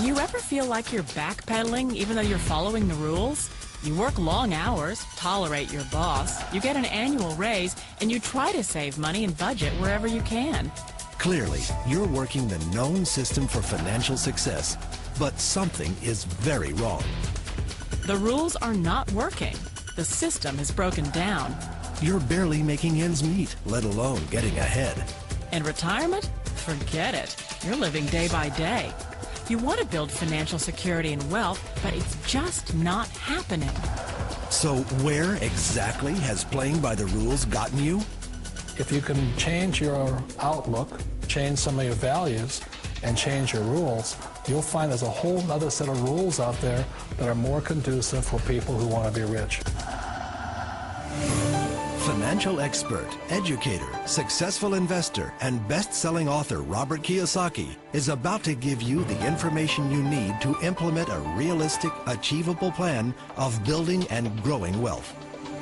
Do you ever feel like you're backpedaling even though you're following the rules? You work long hours, tolerate your boss, you get an annual raise, and you try to save money and budget wherever you can. Clearly, you're working the known system for financial success, but something is very wrong. The rules are not working. The system is broken down. You're barely making ends meet, let alone getting ahead. And retirement? Forget it. You're living day by day. You want to build financial security and wealth, but it's just not happening. So where exactly has playing by the rules gotten you? If you can change your outlook, change some of your values, and change your rules, you'll find there's a whole other set of rules out there that are more conducive for people who want to be rich. Financial expert, educator, successful investor, and best-selling author Robert Kiyosaki is about to give you the information you need to implement a realistic, achievable plan of building and growing wealth.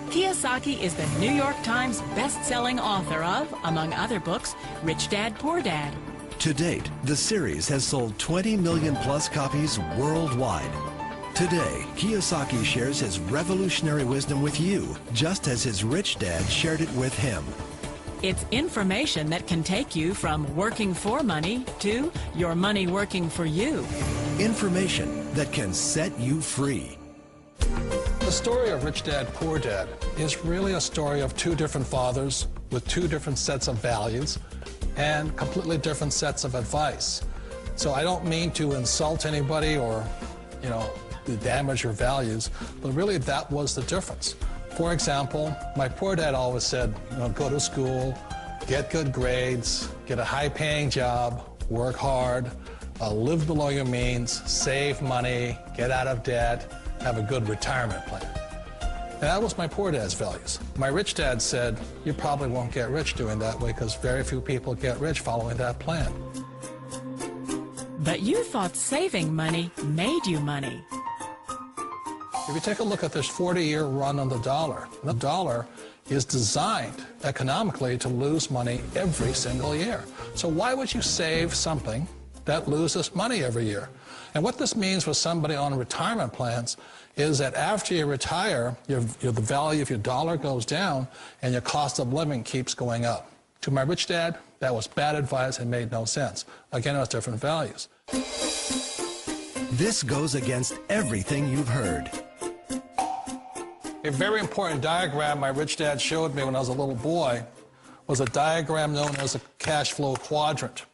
Kiyosaki is the New York Times best-selling author of, among other books, Rich Dad, Poor Dad. To date, the series has sold 20 million plus copies worldwide. Today, Kiyosaki shares his revolutionary wisdom with you, just as his rich dad shared it with him. It's information that can take you from working for money to your money working for you. Information that can set you free. The story of Rich Dad, Poor Dad is really a story of two different fathers with two different sets of values and completely different sets of advice. So I don't mean to insult anybody or, to damage your values, but really that was the difference. For example, my poor dad always said, go to school, get good grades, get a high-paying job, work hard, live below your means, save money, get out of debt, have a good retirement plan. And that was my poor dad's values. My rich dad said, you probably won't get rich doing that way because very few people get rich following that plan. But you thought saving money made you money. If you take a look at this 40-year run on the dollar is designed economically to lose money every single year. So why would you save something that loses money every year? And what this means for somebody on retirement plans is that after you retire, the value of your dollar goes down and your cost of living keeps going up. To my rich dad, that was bad advice and made no sense. Again, it was different values. This goes against everything you've heard. A very important diagram my rich dad showed me when I was a little boy was a diagram known as a cash flow quadrant.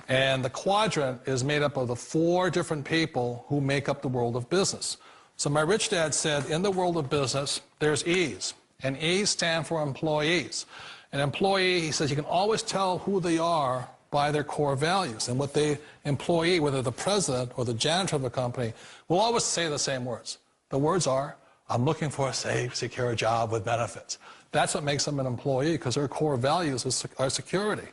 And the quadrant is made up of the 4 different people who make up the world of business. So my rich dad said, in the world of business, there's E's, and E's stand for employees. An employee, he says, you can always tell who they are by their core values. And what the employee, whether the president or the janitor of a company, will always say the same words. The words are, I'm looking for a safe, secure job with benefits. That's what makes them an employee, because their core values are security.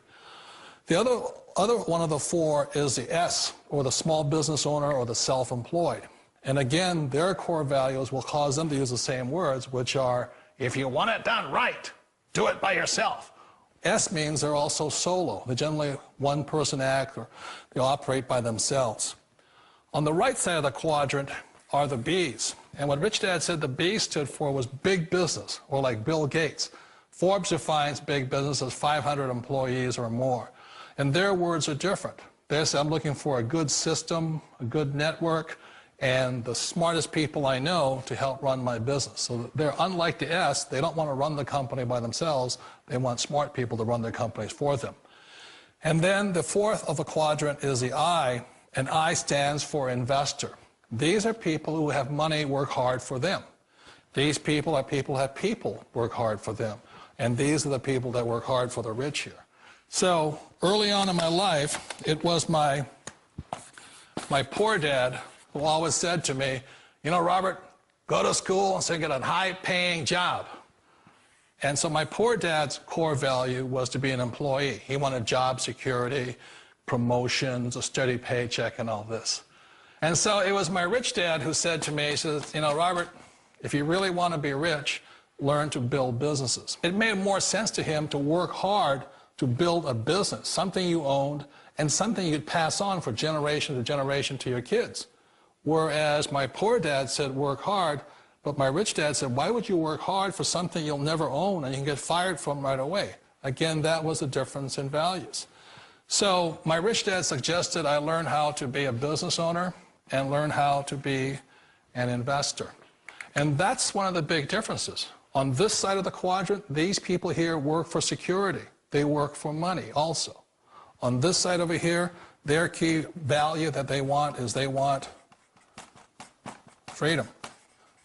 The other one of the 4 is the S, or the small business owner or the self-employed. And again, their core values will cause them to use the same words, which are, if you want it done right, do it by yourself. S means they're also solo. They're generally one-person act, or they operate by themselves. On the right side of the quadrant are the B's. And what Rich Dad said the B stood for was big business, or like Bill Gates. Forbes defines big business as 500 employees or more. And their words are different. They say, I'm looking for a good system, a good network, and the smartest people I know to help run my business. So they're unlike the S. They don't want to run the company by themselves. They want smart people to run their companies for them. And then the 4th of the quadrant is the I, and I stands for investor. These are people who have money work hard for them. These people are people who have people work hard for them. And these are the people that work hard for the rich here. So early on in my life, it was my poor dad who always said to me, Robert, go to school and so get a high-paying job. And so my poor dad's core value was to be an employee. He wanted job security, promotions, a steady paycheck, and all this. And so it was my rich dad who said to me, he says, Robert, if you really want to be rich, learn to build businesses. It made more sense to him to work hard to build a business, something you owned and something you could pass on for generation to generation to your kids. Whereas my poor dad said, work hard, but my rich dad said, why would you work hard for something you'll never own and you can get fired from right away? Again, that was the difference in values. So my rich dad suggested I learn how to be a business owner and learn how to be an investor. And that's one of the big differences. On this side of the quadrant, these people here work for security. They work for money also. On this side over here, their key value that they want is they want freedom.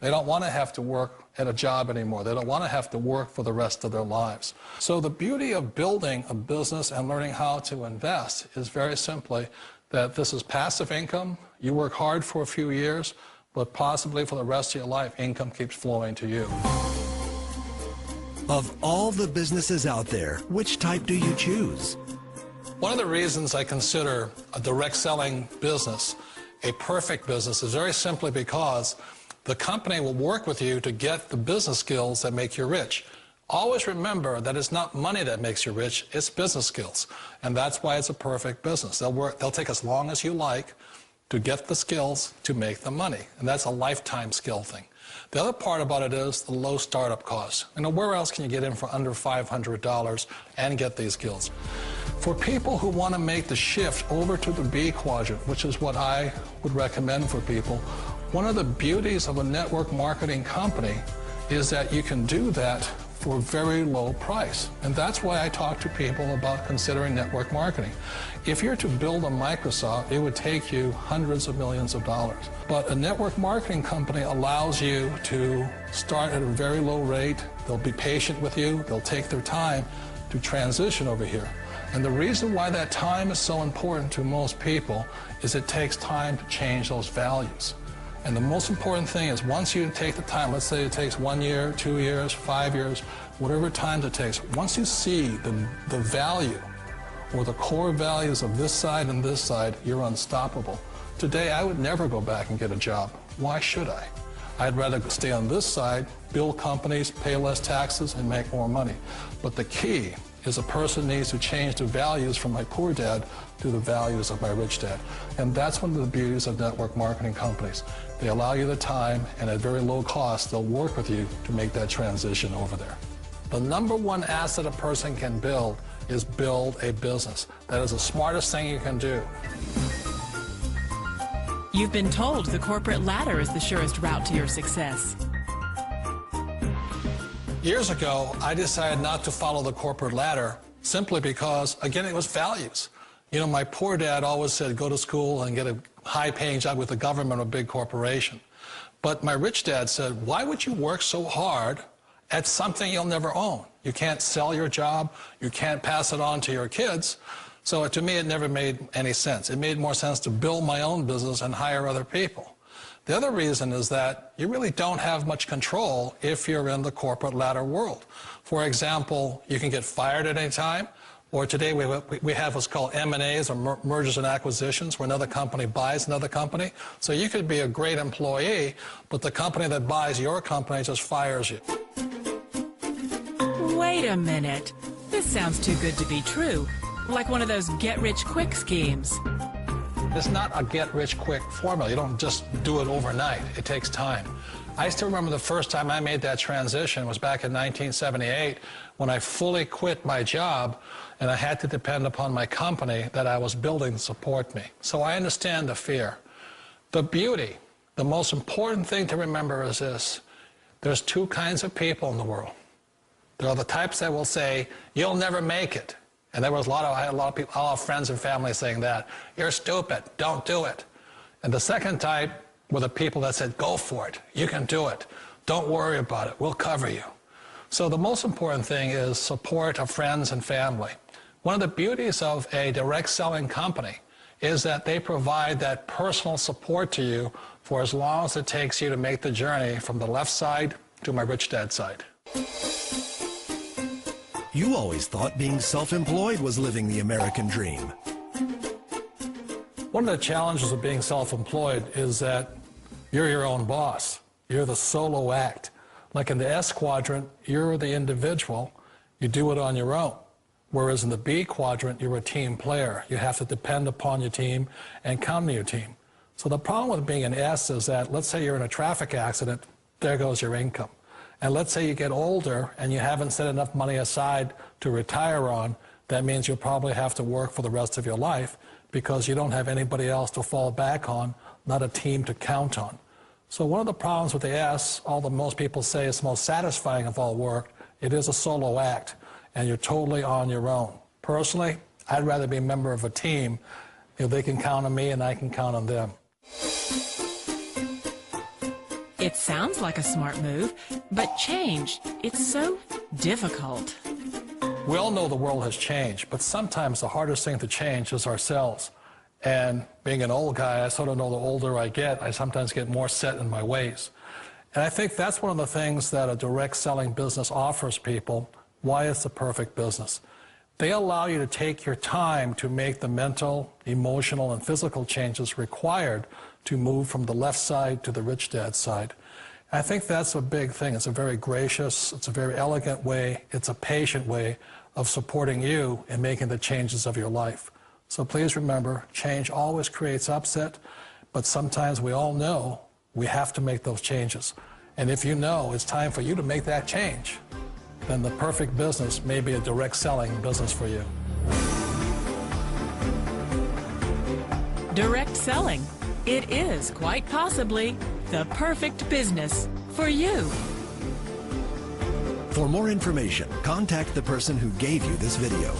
They don't want to have to work at a job anymore. They don't want to have to work for the rest of their lives. So the beauty of building a business and learning how to invest is very simply that this is passive income. You work hard for a few years, but possibly for the rest of your life, income keeps flowing to you. Of all the businesses out there, which type do you choose? One of the reasons I consider a direct selling business a perfect business is very simply because the company will work with you to get the business skills that make you rich. Always remember that it's not money that makes you rich, it's business skills. And that's why it's a perfect business. They'll take as long as you like to get the skills to make the money. And that's a lifetime skill thing. The other part about it is the low startup costs. You know, where else can you get in for under $500 and get these skills? For people who want to make the shift over to the B quadrant, which is what I would recommend for people, one of the beauties of a network marketing company is that you can do that for a very low price. And that's why I talk to people about considering network marketing. If you're to build a Microsoft, it would take you hundreds of millions of dollars. But a network marketing company allows you to start at a very low rate. They'll be patient with you. They'll take their time to transition over here. And the reason why that time is so important to most people is it takes time to change those values. And the most important thing is once you take the time, let's say it takes 1 year, 2 years, 5 years, whatever time it takes, once you see the value or the core values of this side and this side, you're unstoppable. Today, I would never go back and get a job. Why should I? I'd rather stay on this side, build companies, pay less taxes, and make more money. But the key is a person needs to change the values from my poor dad to the values of my rich dad. And that's one of the beauties of network marketing companies. They allow you the time, and at very low cost, they'll work with you to make that transition over there. The number one asset a person can build is build a business. That is the smartest thing you can do. You've been told the corporate ladder is the surest route to your success. Years ago, I decided not to follow the corporate ladder simply because, again, it was values. You know, my poor dad always said, go to school and get a high-paying job with the government or a big corporation. But my rich dad said, why would you work so hard at something you'll never own? You can't sell your job. You can't pass it on to your kids. So to me, it never made any sense. It made more sense to build my own business and hire other people. The other reason is that you really don't have much control if you're in the corporate ladder world. For example, you can get fired at any time, or today we have what's called M&As, or mergers and acquisitions, where another company buys another company. So you could be a great employee, but the company that buys your company just fires you. Wait a minute. This sounds too good to be true. Like one of those get-rich-quick schemes. It's not a get-rich-quick formula. You don't just do it overnight. It takes time. I still remember the first time I made that transition was back in 1978 when I fully quit my job and I had to depend upon my company that I was building to support me. So I understand the fear. The beauty, the most important thing to remember is this. There's two kinds of people in the world. There are the types that will say, you'll never make it. And there was I had a lot of people, a lot of friends and family saying that. You're stupid, don't do it. And the second type were the people that said, go for it, you can do it. Don't worry about it, we'll cover you. So the most important thing is support of friends and family. One of the beauties of a direct selling company is that they provide that personal support to you for as long as it takes you to make the journey from the left side to my rich dad side. You always thought being self-employed was living the American dream. One of the challenges of being self-employed is that you're your own boss. You're the solo act. Like in the S quadrant, you're the individual. You do it on your own. Whereas in the B quadrant, you're a team player. You have to depend upon your team and count on your team. So the problem with being an S is that, let's say you're in a traffic accident, there goes your income. And let's say you get older and you haven't set enough money aside to retire on, that means you'll probably have to work for the rest of your life because you don't have anybody else to fall back on, not a team to count on. So one of the problems with the S, although most people say it's the most satisfying of all work, it is a solo act, and you're totally on your own. Personally, I'd rather be a member of a team if they can count on me and I can count on them. It sounds like a smart move, but change, it's so difficult. We all know the world has changed, but sometimes the hardest thing to change is ourselves. And being an old guy, I sort of know the older I get, I sometimes get more set in my ways. And I think that's one of the things that a direct selling business offers people, why it's the perfect business. They allow you to take your time to make the mental, emotional, and physical changes required to move from the left side to the rich dad side. I think that's a big thing. It's a very gracious, it's a very elegant way, it's a patient way of supporting you in making the changes of your life. So please remember, change always creates upset, but sometimes we all know we have to make those changes. And if you know it's time for you to make that change, then the perfect business may be a direct selling business for you. Direct selling. It is quite possibly the perfect business for you. For more information, contact the person who gave you this video.